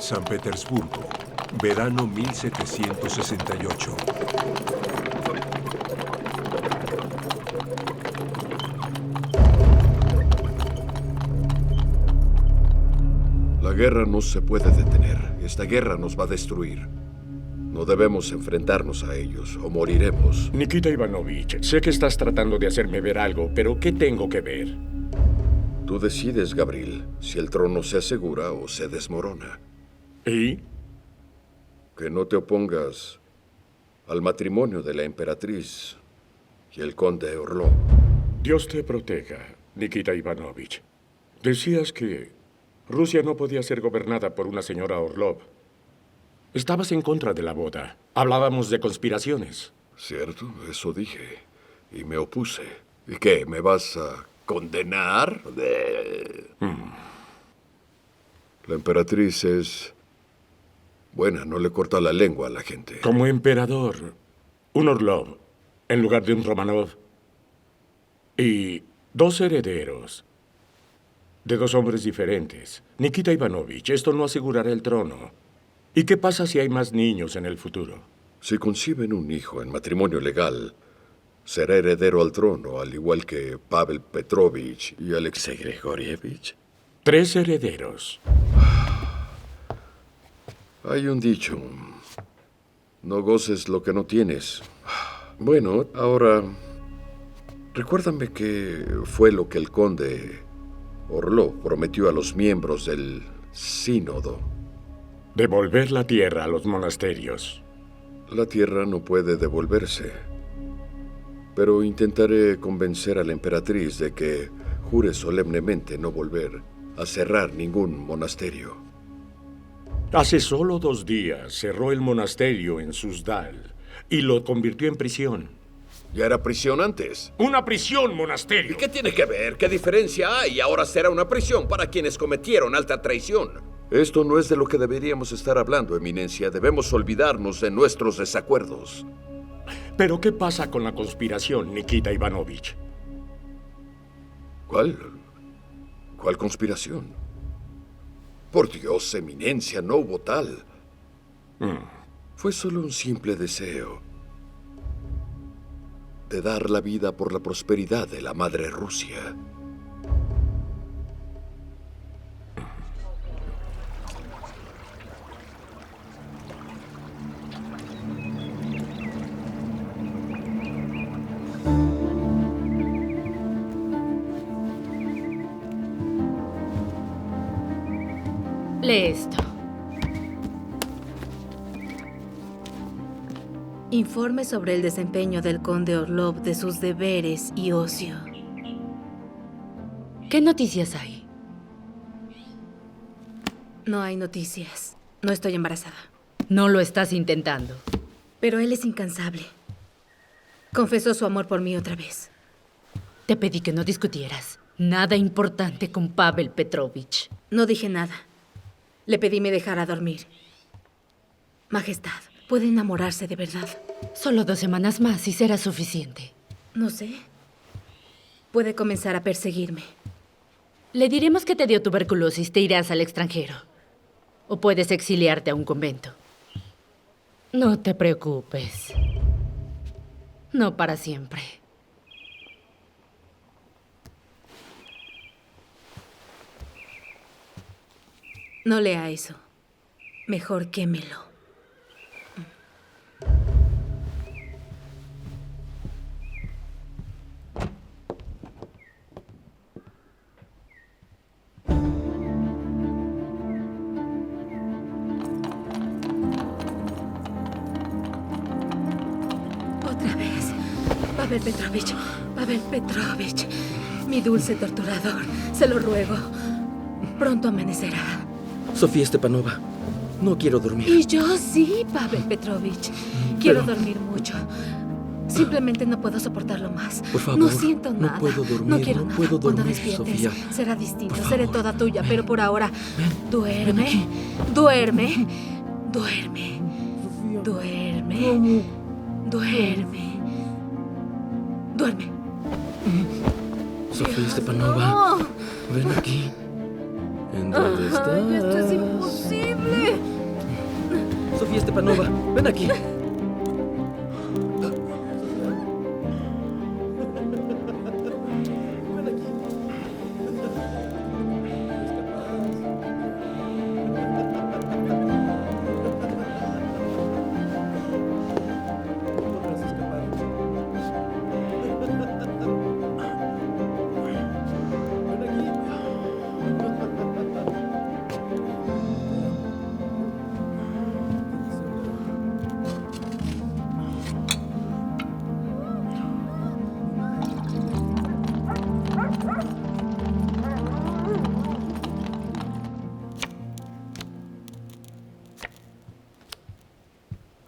San Petersburgo, verano 1768. La guerra no se puede detener. Esta guerra nos va a destruir. No debemos enfrentarnos a ellos o moriremos. Nikita Ivanovich, sé que estás tratando de hacerme ver algo, pero ¿qué tengo que ver? Tú decides, Gabriel, si el trono se asegura o se desmorona. ¿Y? Que no te opongas al matrimonio de la emperatriz y el conde Orlov. Dios te proteja, Nikita Ivanovich. Decías que Rusia no podía ser gobernada por una señora Orlov. Estabas en contra de la boda. Hablábamos de conspiraciones. Cierto, eso dije. Y me opuse. ¿Y qué? ¿Me vas a condenar? La emperatriz es buena, no le corta la lengua a la gente. Como emperador, un Orlov en lugar de un Romanov. Y 2 herederos de 2 hombres diferentes. Nikita Ivanovich, esto no asegurará el trono. ¿Y qué pasa si hay más niños en el futuro? Si conciben un hijo en matrimonio legal, será heredero al trono, al igual que Pavel Petrovich y Alexei Grigorievich. 3 herederos. Hay un dicho: no goces lo que no tienes. Bueno, ahora, recuérdame qué fue lo que el conde Orlov prometió a los miembros del sínodo. Devolver la tierra a los monasterios. La tierra no puede devolverse, pero intentaré convencer a la emperatriz de que jure solemnemente no volver a cerrar ningún monasterio. Hace solo 2 días cerró el monasterio en Suzdal y lo convirtió en prisión. Ya era prisión antes. ¡Una prisión, monasterio! ¿Y qué tiene que ver? ¿Qué diferencia hay? Ahora será una prisión para quienes cometieron alta traición. Esto no es de lo que deberíamos estar hablando, Eminencia. Debemos olvidarnos de nuestros desacuerdos. ¿Pero qué pasa con la conspiración, Nikita Ivanovich? ¿Cuál? ¿Cuál conspiración? Por Dios, Eminencia, no hubo tal. Fue solo un simple deseo de dar la vida por la prosperidad de la madre Rusia. Lee esto. Informe sobre el desempeño del conde Orlov de sus deberes y ocio. ¿Qué noticias hay? No hay noticias. No estoy embarazada. No lo estás intentando. Pero él es incansable. Confesó su amor por mí otra vez. Te pedí que no discutieras. Nada importante con Pavel Petrovich. No dije nada. Le pedí me dejara dormir. Majestad, puede enamorarse de verdad. Solo 2 semanas más y será suficiente. No sé. Puede comenzar a perseguirme. Le diremos que te dio tuberculosis, te irás al extranjero. O puedes exiliarte a un convento. No te preocupes. No para siempre. No lea eso. Mejor quémelo. Otra vez. Pavel Petrovich. Pavel Petrovich. Mi dulce torturador. Se lo ruego. Pronto amanecerá. Sofía Stepanova, no quiero dormir. Y yo sí, Pavel Petrovich. Quiero dormir mucho. Simplemente no puedo soportarlo más. Por favor, no siento nada. No puedo dormir. No quiero nada. Puedo Cuando dormir, despiertes, Sofía. será distinto. Por Seré favor. toda tuya, pero por ahora, duerme. ven aquí. Duerme. Duerme. Duerme. Duerme. Duerme. Sofía Stepanova, No. ven aquí. ¿En dónde estás? Ay, esto es imposible. Sofía Stepanova, ven aquí.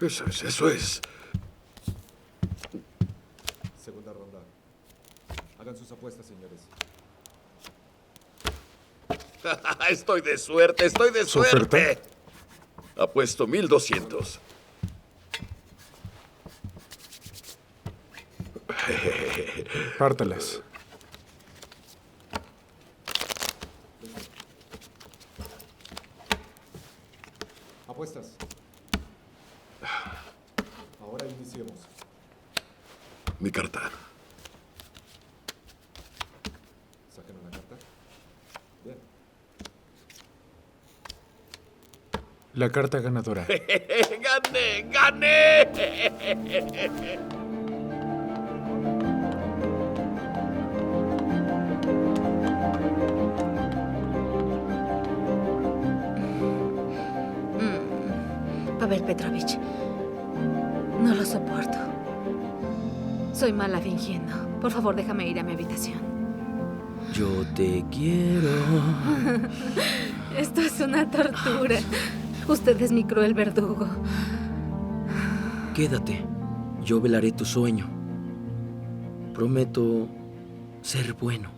Eso es, eso es. Segunda ronda. Hagan sus apuestas, señores. Estoy de suerte, estoy de ¿Su oferta? suerte. Apuesto 1200. Pártalas. Apuestas. Ahora iniciemos. Mi carta. Saquen una carta. Bien. La carta ganadora. ¡Gané! ¡Gané! Pavel Petrovich, no lo soporto. Soy mala fingiendo. Por favor, déjame ir a mi habitación. Yo te quiero. Esto es una tortura. Usted es mi cruel verdugo. Quédate. Yo velaré tu sueño. Prometo ser bueno.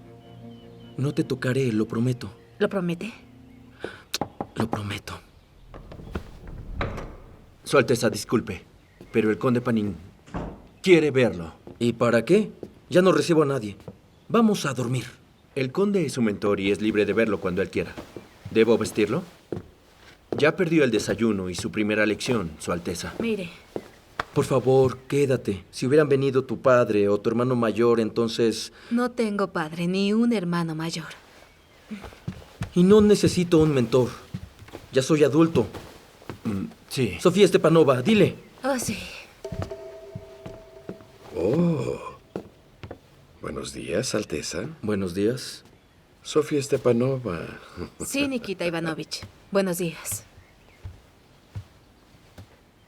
No te tocaré, lo prometo. ¿Lo promete? Lo prometo. Su Alteza, disculpe, pero el conde Panin quiere verlo. ¿Y para qué? Ya no recibo a nadie. Vamos a dormir. El conde es su mentor y es libre de verlo cuando él quiera. ¿Debo vestirlo? Ya perdió el desayuno y su primera lección, Su Alteza. Mire, Por favor, quédate. Si hubieran venido tu padre o tu hermano mayor, entonces... no tengo padre ni un hermano mayor. Y no necesito un mentor. Ya soy adulto. Sí. Sofía Stepanova, dile. Oh, sí. Buenos días, Alteza. Buenos días. Sofía Stepanova. Sí, Nikita Ivanovich. Buenos días.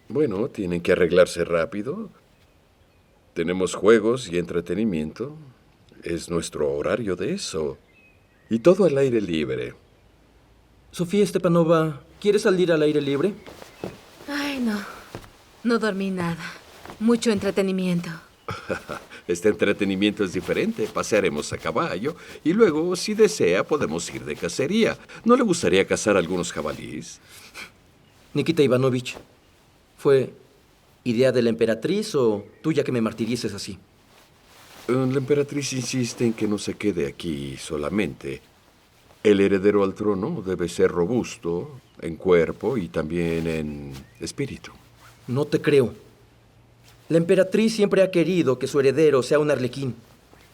Bueno, tienen que arreglarse rápido. Tenemos juegos y entretenimiento. Es nuestro horario de eso. Y todo al aire libre. Sofía Stepanova, ¿quieres salir al aire libre? Ay, no. No dormí nada. Mucho entretenimiento. Este entretenimiento es diferente. Pasearemos a caballo y luego, si desea, podemos ir de cacería. ¿No le gustaría cazar algunos jabalíes? Nikita Ivanovich, ¿fue idea de la emperatriz o tuya que me martirices así? La emperatriz insiste en que no se quede aquí solamente. El heredero al trono debe ser robusto en cuerpo y también en espíritu. No te creo. La emperatriz siempre ha querido que su heredero sea un arlequín.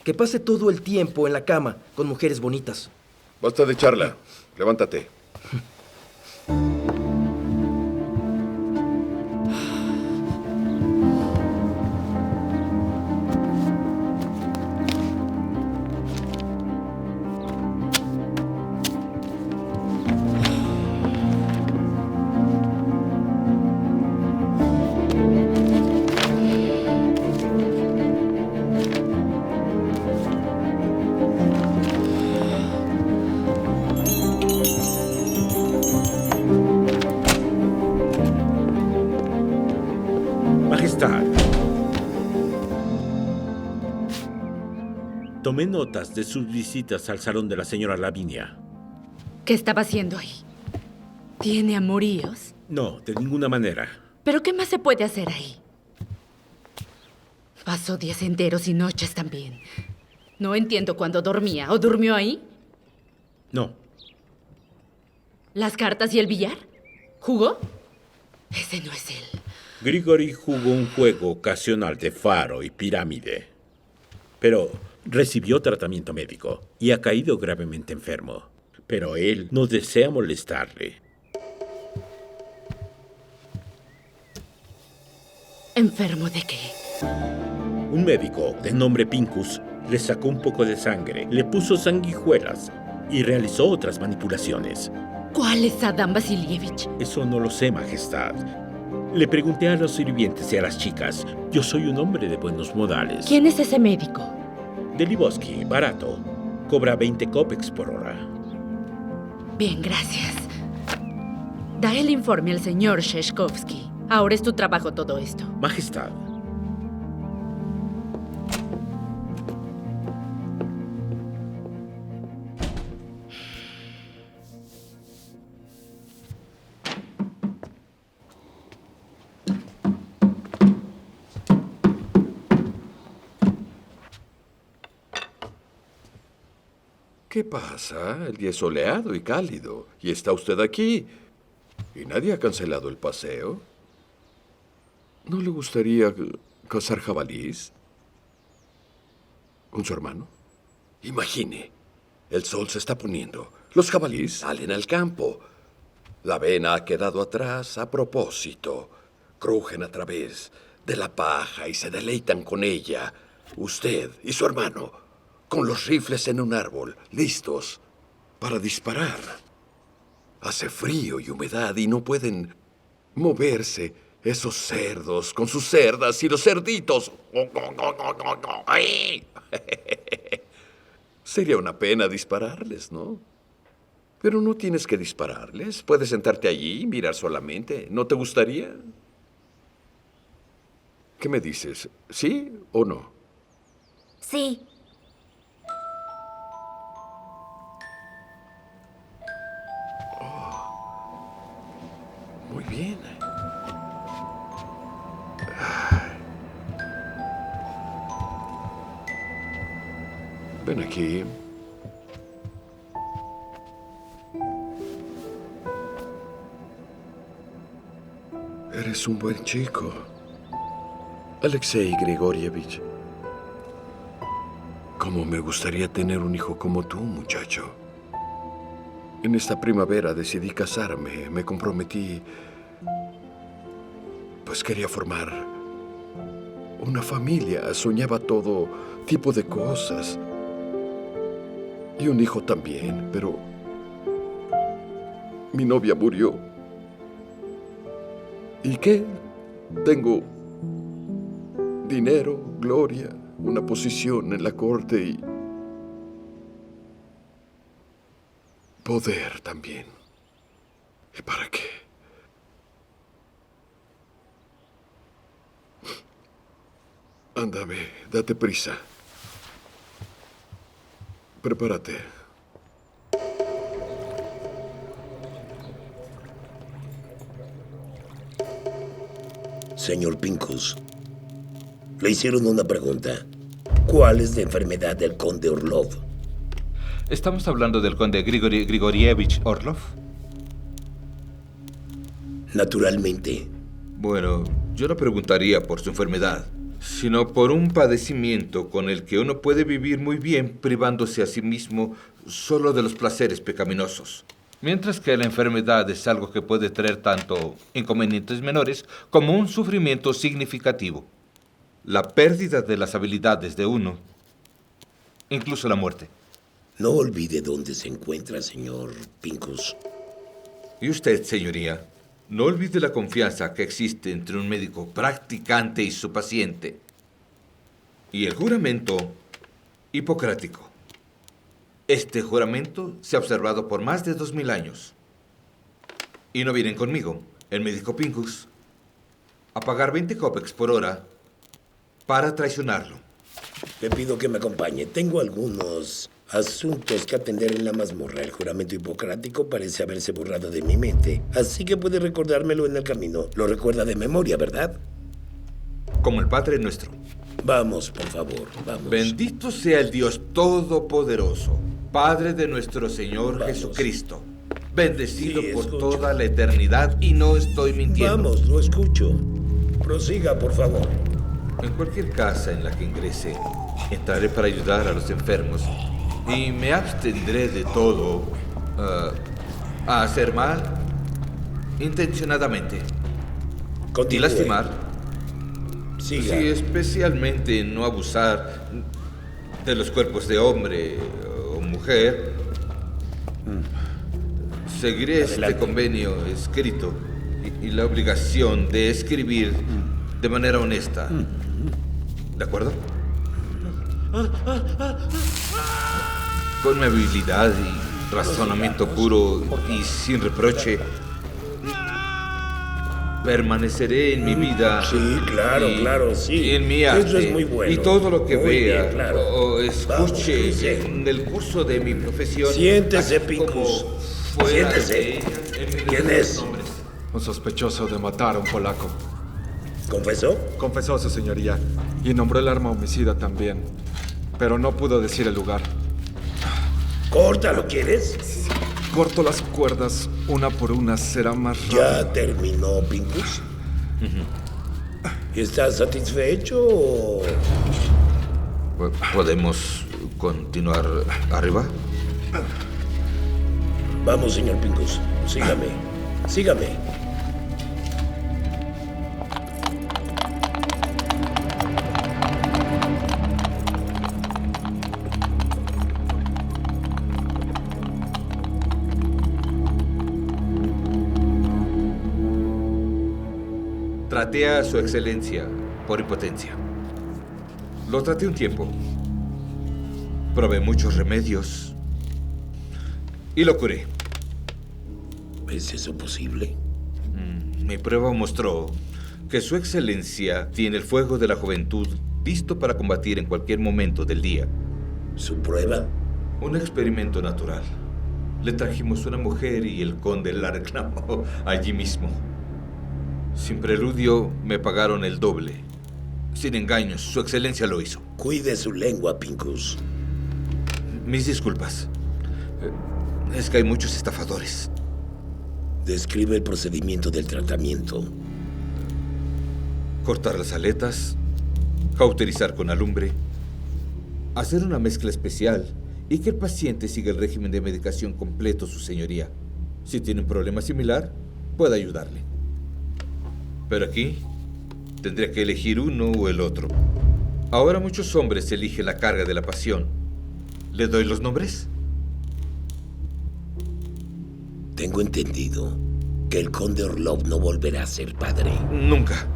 Que pase todo el tiempo en la cama con mujeres bonitas. Basta de charla. Levántate. Majestad. Tomé notas de sus visitas al salón de la señora Lavinia. ¿Qué estaba haciendo ahí? ¿Tiene amoríos? No, de ninguna manera. ¿Pero qué más se puede hacer ahí? Pasó días enteros y noches también. No entiendo cuándo dormía. ¿O durmió ahí? No, ¿Las cartas y el billar? ¿Jugó? Ese no es él. Grigori jugó un juego ocasional de faro y pirámide, pero recibió tratamiento médico y ha caído gravemente enfermo. Pero él no desea molestarle. ¿Enfermo de qué? Un médico de nombre Pincus le sacó un poco de sangre, le puso sanguijuelas y realizó otras manipulaciones. ¿Cuál es Adam Vasilievich? Eso no lo sé, Majestad. Le pregunté a los sirvientes y a las chicas. Yo soy un hombre de buenos modales. ¿Quién es ese médico? Delibosky, barato. Cobra 20 kopecks por hora. Bien, gracias. Da el informe al señor Sheshkovsky. Ahora es tu trabajo todo esto. Majestad. ¿Qué pasa? El día es soleado y cálido. Y está usted aquí. ¿Y nadie ha cancelado el paseo? ¿No le gustaría cazar jabalís? ¿Con su hermano? Imagine. El sol se está poniendo. Los jabalís salen al campo. La avena ha quedado atrás a propósito. Crujen a través de la paja y se deleitan con ella. Usted y su hermano, con los rifles en un árbol, listos para disparar. Hace frío y humedad y no pueden moverse esos cerdos con sus cerdas y los cerditos. ¡Ay! Sería una pena dispararles, ¿no? Pero no tienes que dispararles. Puedes sentarte allí y mirar solamente. ¿No te gustaría? ¿Qué me dices? ¿Sí o no? Sí. Muy bien. Ven aquí. Eres un buen chico, Alexei Grigorievich. Cómo me gustaría tener un hijo como tú, muchacho. En esta primavera decidí casarme, me comprometí, pues quería formar una familia, soñaba todo tipo de cosas. Y un hijo también, pero mi novia murió. ¿Y qué? Tengo dinero, gloria, una posición en la corte y poder también. ¿Y para qué? Ándame, date prisa. Prepárate. Señor Pincus, le hicieron una pregunta. ¿Cuál es la enfermedad del conde Orlov? ¿Estamos hablando del conde Grigori Grigorievich Orlov? Naturalmente. Bueno, yo no preguntaría por su enfermedad, sino por un padecimiento con el que uno puede vivir muy bien privándose a sí mismo solo de los placeres pecaminosos. Mientras que la enfermedad es algo que puede traer tanto inconvenientes menores como un sufrimiento significativo. La pérdida de las habilidades de uno, incluso la muerte. No olvide dónde se encuentra, señor Pincus. Y usted, señoría, no olvide la confianza que existe entre un médico practicante y su paciente. Y el juramento hipocrático. Este juramento se ha observado por más de 2000 años. Y no vienen conmigo, el médico Pincus, a pagar 20 kopecks por hora para traicionarlo. Le pido que me acompañe. Tengo algunos asuntos que atender en la mazmorra. El juramento hipocrático parece haberse borrado de mi mente, así que puede recordármelo en el camino. Lo recuerda de memoria, ¿verdad? Como el Padre Nuestro. Vamos, por favor, vamos. Bendito sea el Dios Todopoderoso, Padre de nuestro Señor Jesucristo. bendecido Sí, por escucho. toda la eternidad y no estoy mintiendo. Vamos, lo escucho. Prosiga, por favor. En cualquier casa en la que ingrese, entraré para ayudar a los enfermos y me abstendré de todo a hacer mal intencionadamente y Continúe. lastimar. Siga. Sí, especialmente no abusar de los cuerpos de hombre o mujer. Seguiré este convenio escrito y la obligación de escribir de manera honesta. ¿De acuerdo? Con mi habilidad y razonamiento puro y sin reproche, permaneceré en mi vida. Sí, claro, claro, sí. Y en mi Eso arte. es muy bueno. Y todo lo que Muy vea bien, claro. o escuche Vamos, sí. en el curso de mi profesión. Siéntese, así como Picus. fuera Siéntese. de ella, en ¿Quién es? nombres. Un sospechoso de matar a un polaco. ¿Confesó? Confesó, su señoría. Y nombró el arma homicida también. Pero no pudo decir el lugar. Córtalo, ¿quieres? Corto las cuerdas una por una, será más rápido. ¿Ya terminó, Pincus? ¿Estás satisfecho o...? ¿Podemos continuar arriba? Vamos, señor Pincus. Sígame. Sígame. Traté a su excelencia por impotencia. Lo traté un tiempo. Probé muchos remedios y lo curé. ¿Es eso posible? Mi prueba mostró que su excelencia tiene el fuego de la juventud listo para combatir en cualquier momento del día. ¿Su prueba? Un experimento natural. Le trajimos una mujer y el conde la reclamó allí mismo. Sin preludio, me pagaron el doble. Sin engaños, su excelencia lo hizo. Cuide su lengua, Pincus. Mis disculpas. Es que hay muchos estafadores. Describe el procedimiento del tratamiento. Cortar las aletas, cauterizar con alumbre, hacer una mezcla especial y que el paciente siga el régimen de medicación completo, su señoría. Si tiene un problema similar, puede ayudarle. Pero aquí tendría que elegir uno o el otro. Ahora muchos hombres eligen la carga de la pasión. ¿Le doy los nombres? Tengo entendido que el conde Orlov no volverá a ser padre. Nunca.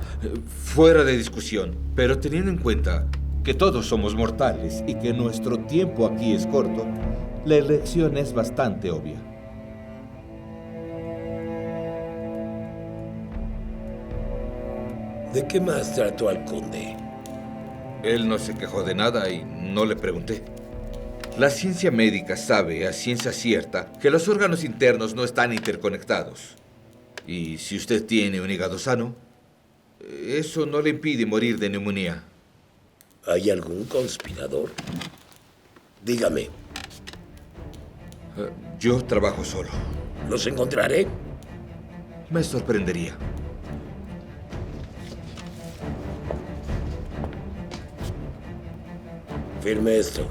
Fuera de discusión. Pero teniendo en cuenta que todos somos mortales y que nuestro tiempo aquí es corto, la elección es bastante obvia. ¿De qué más trató al conde? Él no se quejó de nada y no le pregunté. La ciencia médica sabe a ciencia cierta que los órganos internos no están interconectados. Y si usted tiene un hígado sano, eso no le impide morir de neumonía. ¿Hay algún conspirador? Dígame. Yo trabajo solo. ¿Los encontraré? Me sorprendería. Firme esto.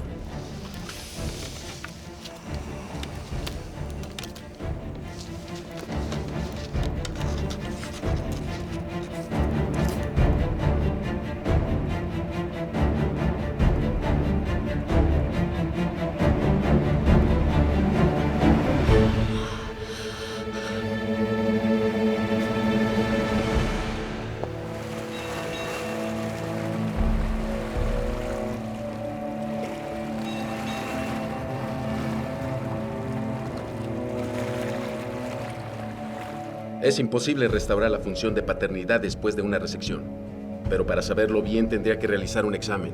Es imposible restaurar la función de paternidad después de una resección. Pero para saberlo bien tendría que realizar un examen.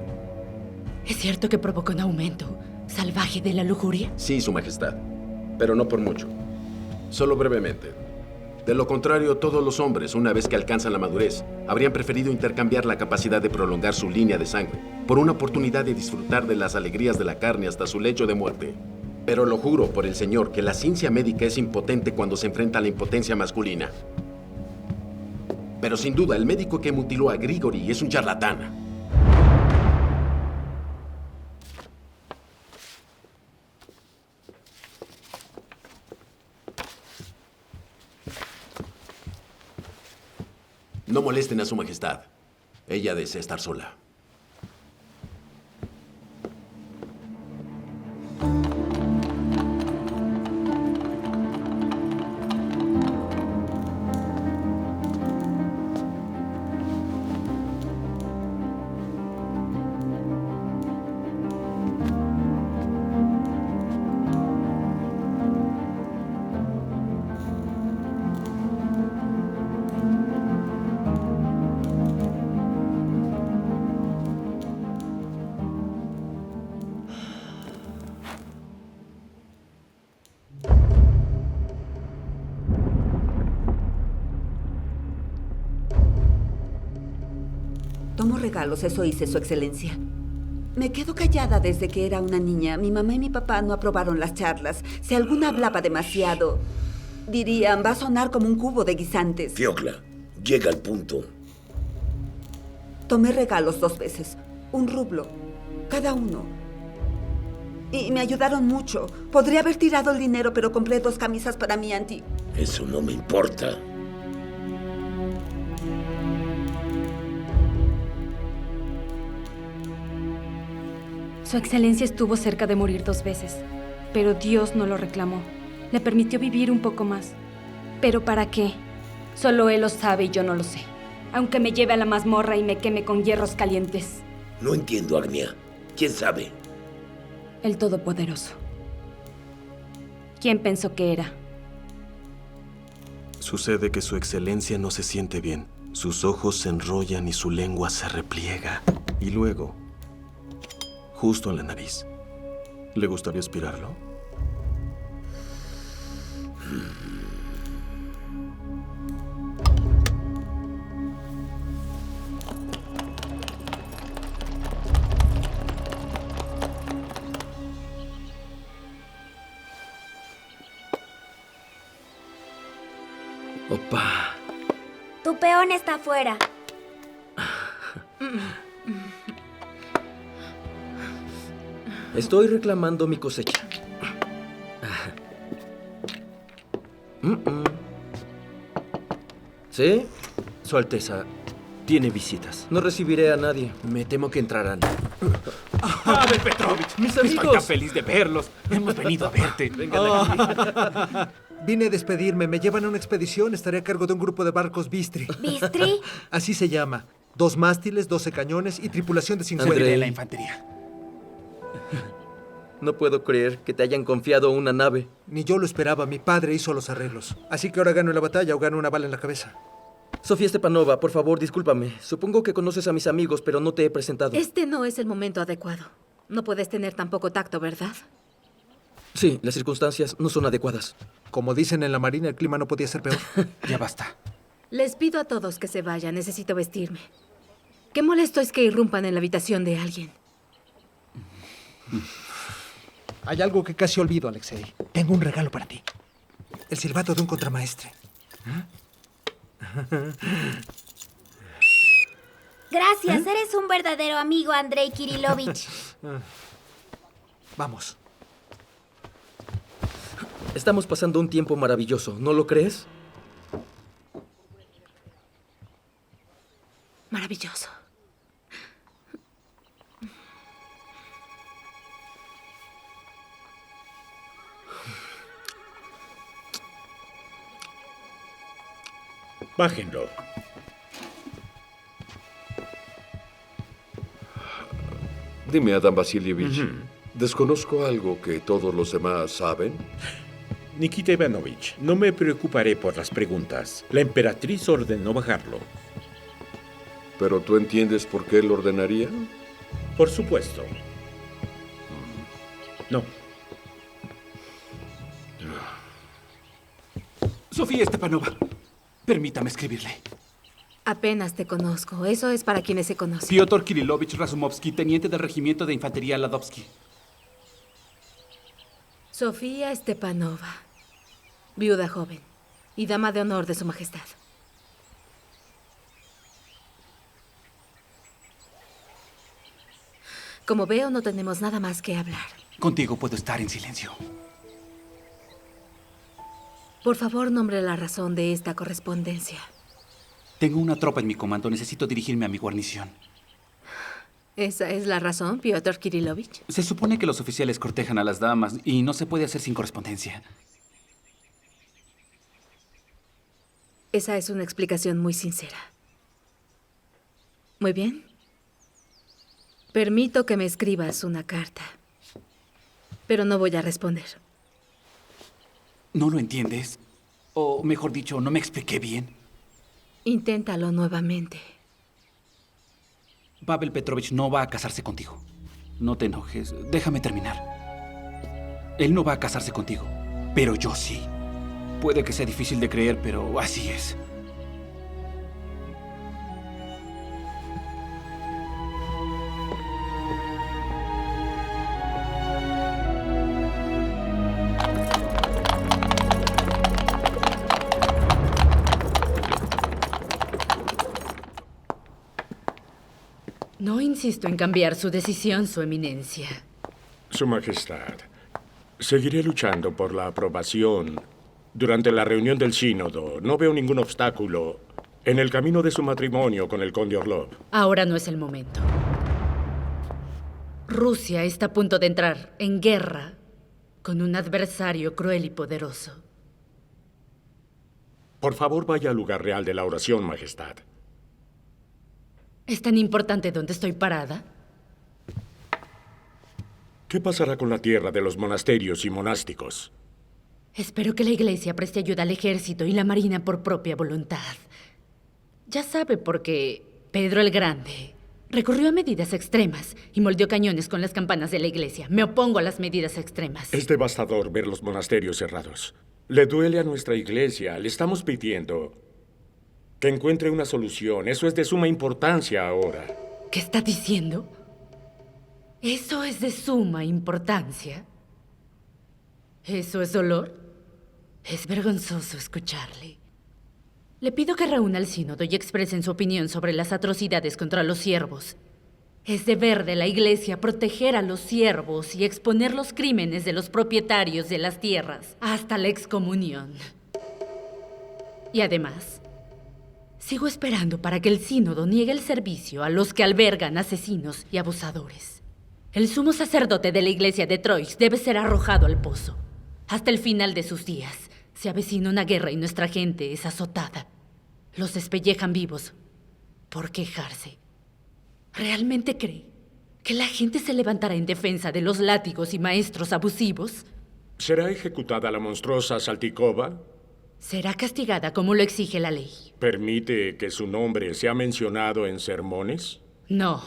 ¿Es cierto que provoca un aumento salvaje de la lujuria? Sí, Su Majestad. Pero no por mucho. Solo brevemente. De lo contrario, todos los hombres, una vez que alcanzan la madurez, habrían preferido intercambiar la capacidad de prolongar su línea de sangre por una oportunidad de disfrutar de las alegrías de la carne hasta su lecho de muerte. Pero lo juro por el Señor que la ciencia médica es impotente cuando se enfrenta a la impotencia masculina. Pero sin duda, el médico que mutiló a Grigori es un charlatán. No molesten a su majestad. Ella desea estar sola. Tomo regalos, eso hice, Su Excelencia. Me quedo callada desde que era una niña. Mi mamá y mi papá no aprobaron las charlas. Si alguna hablaba demasiado, dirían, va a sonar como un cubo de guisantes. Fiocla, llega al punto. Tomé regalos 2 veces. 1 rublo, cada uno. Y me ayudaron mucho. Podría haber tirado el dinero, pero compré 2 camisas para mi auntie. Eso no me importa. Su Excelencia estuvo cerca de morir 2 veces, pero Dios no lo reclamó. Le permitió vivir un poco más. ¿Pero para qué? Solo Él lo sabe y yo no lo sé. Aunque me lleve a la mazmorra y me queme con hierros calientes. No entiendo, Agnia. ¿Quién sabe? El Todopoderoso. ¿Quién pensó que era? Sucede que Su Excelencia no se siente bien. Sus ojos se enrollan y su lengua se repliega. Y luego, justo en la nariz. ¿Le gustaría aspirarlo? Opa. Tu peón está afuera. Estoy reclamando mi cosecha. ¿Sí? Su Alteza, tiene visitas. No recibiré a nadie. Me temo que entrarán. Pavel Petrovich, mis amigos. Estoy tan feliz de verlos. Hemos venido a verte. Vine a despedirme. Me llevan a una expedición. Estaré a cargo de un grupo de barcos Bistri. ¿Bistri? Así se llama. 2 mástiles, 12 cañones y tripulación de 50. Andrei, de la infantería. No puedo creer que te hayan confiado una nave. Ni yo lo esperaba. Mi padre hizo los arreglos. Así que ahora gano la batalla o gano una bala en la cabeza. Sofía Stepanova, por favor, discúlpame. Supongo que conoces a mis amigos, pero no te he presentado. Este no es el momento adecuado. No puedes tener tan poco tacto, ¿verdad? Sí, las circunstancias no son adecuadas. Como dicen en la Marina, el clima no podía ser peor. Ya basta. Les pido a todos que se vayan. Necesito vestirme. Qué molesto es que irrumpan en la habitación de alguien. Hay algo que casi olvido, Alexei. Tengo un regalo para ti. El silbato de un contramaestre. Gracias, eres un verdadero amigo, Andrei Kirilovich. Vamos. Estamos pasando un tiempo maravilloso, ¿no lo crees? Maravilloso. Bájenlo. Dime, Adam Vasilievich, ¿desconozco algo que todos los demás saben? Nikita Ivanovich, no me preocuparé por las preguntas. La emperatriz ordenó bajarlo. ¿Pero tú entiendes por qué él ordenaría? Por supuesto. No. Sofía Stepanova, permítame escribirle. Apenas te conozco. Eso es para quienes se conocen. Piotr Kirilovich Razumovsky, teniente del regimiento de infantería Ladovsky. Sofía Stepanova, viuda joven y dama de honor de Su Majestad. Como veo, no tenemos nada más que hablar. Contigo puedo estar en silencio. Por favor, nombre la razón de esta correspondencia. Tengo una tropa en mi comando. Necesito dirigirme a mi guarnición. ¿Esa es la razón, Piotr Kirilovich? Se supone que los oficiales cortejan a las damas y no se puede hacer sin correspondencia. Esa es una explicación muy sincera. Muy bien. Permito que me escribas una carta, pero no voy a responder. ¿No lo entiendes? O mejor dicho, ¿no me expliqué bien? Inténtalo nuevamente. Pavel Petrovich no va a casarse contigo. No te enojes. Déjame terminar. Él no va a casarse contigo, pero yo sí. Puede que sea difícil de creer, pero así es. No insisto en cambiar su decisión, Su Eminencia. Su Majestad, seguiré luchando por la aprobación. Durante la reunión del sínodo, no veo ningún obstáculo en el camino de su matrimonio con el conde Orlov. Ahora no es el momento. Rusia está a punto de entrar en guerra con un adversario cruel y poderoso. Por favor, vaya al lugar real de la oración, Majestad. ¿Es tan importante dónde estoy parada? ¿Qué pasará con la tierra de los monasterios y monásticos? Espero que la Iglesia preste ayuda al ejército y la marina por propia voluntad. Ya sabe por qué Pedro el Grande recurrió a medidas extremas y moldeó cañones con las campanas de la Iglesia. Me opongo a las medidas extremas. Es devastador ver los monasterios cerrados. Le duele a nuestra Iglesia. Le estamos pidiendo que encuentre una solución. Eso es de suma importancia ahora. ¿Qué está diciendo? ¿Eso es de suma importancia? ¿Eso es dolor? Es vergonzoso escucharle. Le pido que reúna al sínodo y expresen su opinión sobre las atrocidades contra los siervos. Es deber de la Iglesia proteger a los siervos y exponer los crímenes de los propietarios de las tierras hasta la excomunión. Y además, sigo esperando para que el sínodo niegue el servicio a los que albergan asesinos y abusadores. El sumo sacerdote de la Iglesia de Troyes debe ser arrojado al pozo. Hasta el final de sus días se avecina una guerra y nuestra gente es azotada. Los despellejan vivos por quejarse. ¿Realmente cree que la gente se levantará en defensa de los látigos y maestros abusivos? ¿Será ejecutada la monstruosa Saltikova? Será castigada como lo exige la ley. ¿Permite que su nombre sea mencionado en sermones? No.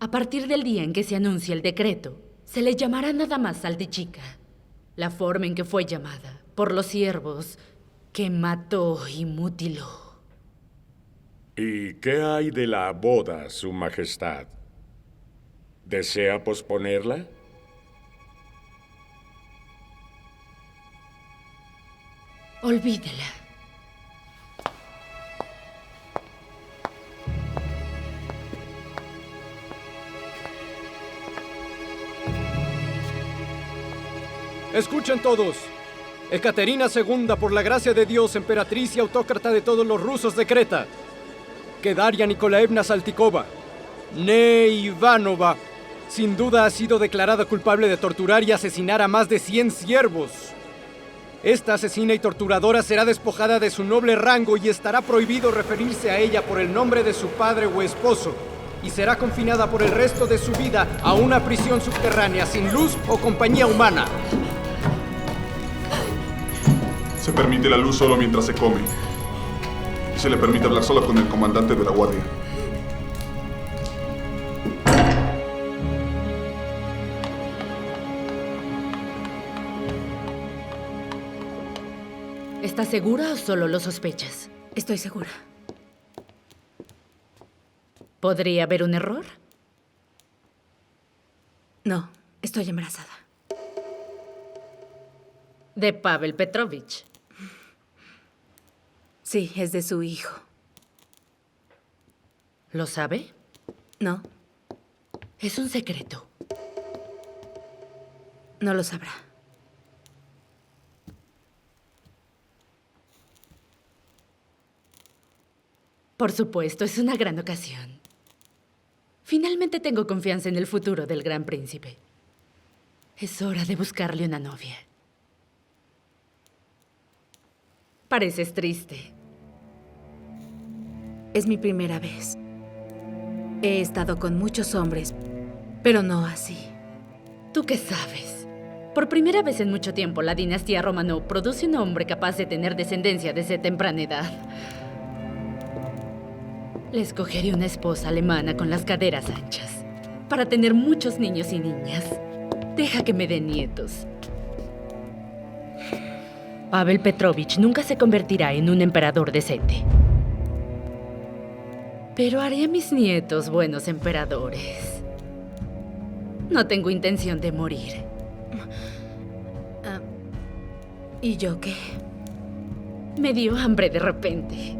A partir del día en que se anuncie el decreto, se le llamará nada más Saltichica. La forma en que fue llamada por los siervos que mató y mutiló. ¿Y qué hay de la boda, Su Majestad? ¿Desea posponerla? Olvídela. Escuchen todos. Ekaterina II, por la gracia de Dios, emperatriz y autócrata de todos los rusos, decreta que Daria Nikolaevna Saltikova, nee Ivanova, sin duda ha sido declarada culpable de torturar y asesinar a más de 100 siervos. Esta asesina y torturadora será despojada de su noble rango y estará prohibido referirse a ella por el nombre de su padre o esposo, y será confinada por el resto de su vida a una prisión subterránea sin luz o compañía humana. Se permite la luz solo mientras se come. Se le permite hablar solo con el comandante de la guardia. ¿Estás segura o solo lo sospechas? Estoy segura. ¿Podría haber un error? No, estoy embarazada. De Pavel Petrovich. Sí, es de su hijo. ¿Lo sabe? No, Es un secreto. no lo sabrá. Por supuesto, es una gran ocasión. Finalmente tengo confianza en el futuro del gran príncipe. Es hora de buscarle una novia. Pareces triste. Es mi primera vez. He estado con muchos hombres, pero no así. ¿Tú qué sabes? Por primera vez en mucho tiempo, la dinastía Romanov produce un hombre capaz de tener descendencia desde temprana edad. Le escogeré una esposa alemana con las caderas anchas, para tener muchos niños y niñas. Deja que me dé nietos. Pavel Petrovich nunca se convertirá en un emperador decente. Pero haré a mis nietos buenos emperadores. No tengo intención de morir. ¿Y yo qué? Me dio hambre de repente.